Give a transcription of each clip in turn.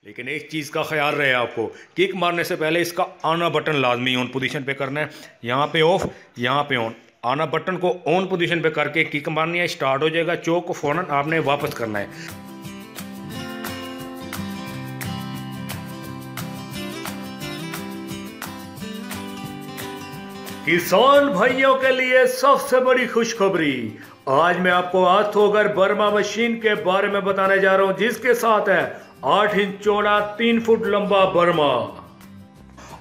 लेकिन एक चीज़ का ख्याल रहे आपको, किक मारने से पहले इसका आना बटन लाजमी ऑन पोजीशन पे करना है। यहाँ पे ऑफ, यहाँ पे ऑन। आना बटन को ऑन पोजीशन पे करके किक मारनी है, स्टार्ट हो जाएगा। चोक को फ़ौरन आपने वापस करना है। किसान भाइयों के लिए सबसे बड़ी खुशखबरी, आज मैं आपको आर्थोगर बर्मा मशीन के बारे में बताने जा रहा हूं, जिसके साथ है 8 इंच चौड़ा 3 फुट लंबा बर्मा।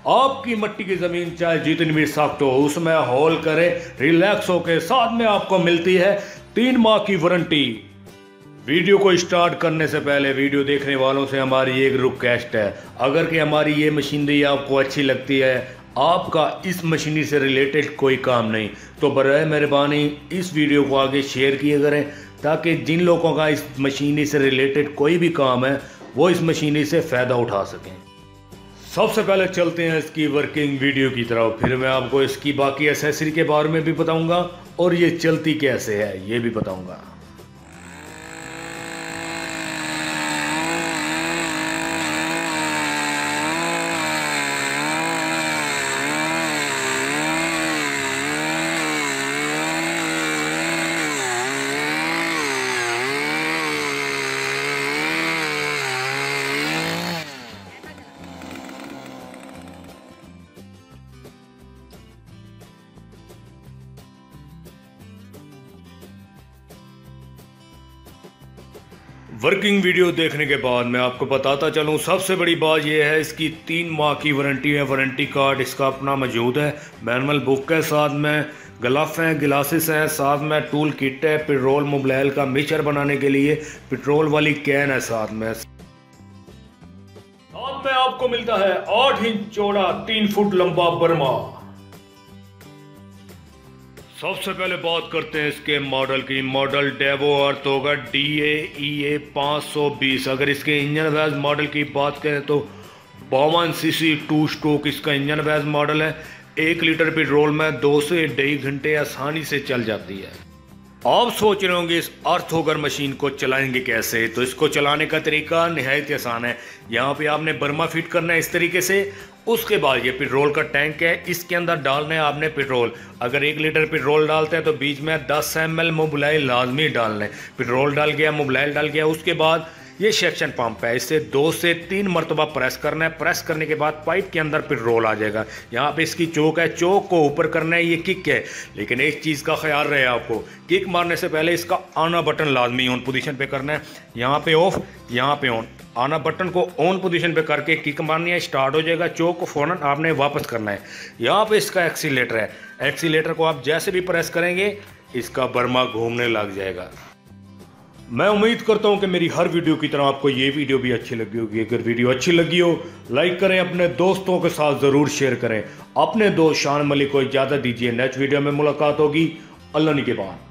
आपकी मट्टी की जमीन चाहे जितनी भी सख्त हो उसमें होल करें रिलैक्स होके, साथ में आपको मिलती है 3 माह की वारंटी। वीडियो को स्टार्ट करने से पहले वीडियो देखने वालों से हमारी एक रिक्वेस्ट है, अगर कि हमारी ये मशीनरी आपको अच्छी लगती है, आपका इस मशीनरी से रिलेटेड कोई काम नहीं, तो बराए मेहरबानी इस वीडियो को आगे शेयर किए करें, ताकि जिन लोगों का इस मशीनरी से रिलेटेड कोई भी काम है वो इस मशीनरी से फ़ायदा उठा सकें। सबसे पहले चलते हैं इसकी वर्किंग वीडियो की तरफ, फिर मैं आपको इसकी बाकी एसेसरी के बारे में भी बताऊंगा और ये चलती कैसे है ये भी बताऊंगा। वर्किंग वीडियो देखने के बाद मैं आपको बताता चलूँ, सबसे बड़ी बात यह है इसकी 3 माह की वारंटी है। वारंटी कार्ड इसका अपना मौजूद है, मैनुअल बुक है, साथ में ग्लव्स हैं, ग्लासेस हैं, साथ में टूल किट है, पेट्रोल मोबाइल का मिक्सचर बनाने के लिए पेट्रोल वाली कैन है, साथ में आपको मिलता है 8 इंच चौड़ा 3 फुट लंबा बर्मा। सबसे पहले बात करते हैं इसके मॉडल की। मॉडल डेवो आर्थोगर DAEA 520। अगर इसके इंजन वेज मॉडल की बात करें तो 52 सीसी 2 स्ट्रोक इसका इंजन वेज मॉडल है। 1 लीटर पेट्रोल में 2 से 2.5 घंटे आसानी से चल जाती है। आप सोच रहे होंगे इस आर्थोगर मशीन को चलाएंगे कैसे, तो इसको चलाने का तरीका निहायत आसान है। यहाँ पे आपने बर्मा फिट करना है इस तरीके से। उसके बाद ये पेट्रोल का टैंक है, इसके अंदर डालना है आपने पेट्रोल। अगर 1 लीटर पेट्रोल डालते हैं तो बीच में 10 ml मोबिलाइल लाजमी डालना है। पेट्रोल डाल गया, मोबिलाइल डाल गया, उसके बाद ये सेक्शन पंप है, इसे 2 से 3 मरतबा प्रेस करना है। प्रेस करने के बाद पाइप के अंदर पेट्रोल आ जाएगा। यहाँ पे इसकी चोक है, चोक को ऊपर करना है, ये किक है। लेकिन एक चीज़ का ख्याल रहे आपको, किक मारने से पहले इसका आना बटन लाजमी ऑन पोजीशन पे करना है। यहाँ पे ऑफ, यहाँ पे ऑन। आना बटन को ऑन पोजीशन पे करके किक मारनी है, स्टार्ट हो जाएगा। चोक को फ़ौरन आपने वापस करना है। यहाँ पे इसका एक्सीलेटर है, एक्सीलेटर को आप जैसे भी प्रेस करेंगे इसका बर्मा घूमने लग जाएगा। मैं उम्मीद करता हूं कि मेरी हर वीडियो की तरह आपको ये वीडियो भी अच्छी लगी होगी। अगर वीडियो अच्छी लगी हो लाइक करें, अपने दोस्तों के साथ ज़रूर शेयर करें। अपने दोस्त शान मलिक को इजाज़त दीजिए, नेक्स्ट वीडियो में मुलाकात होगी। अल्लाह निगहबान।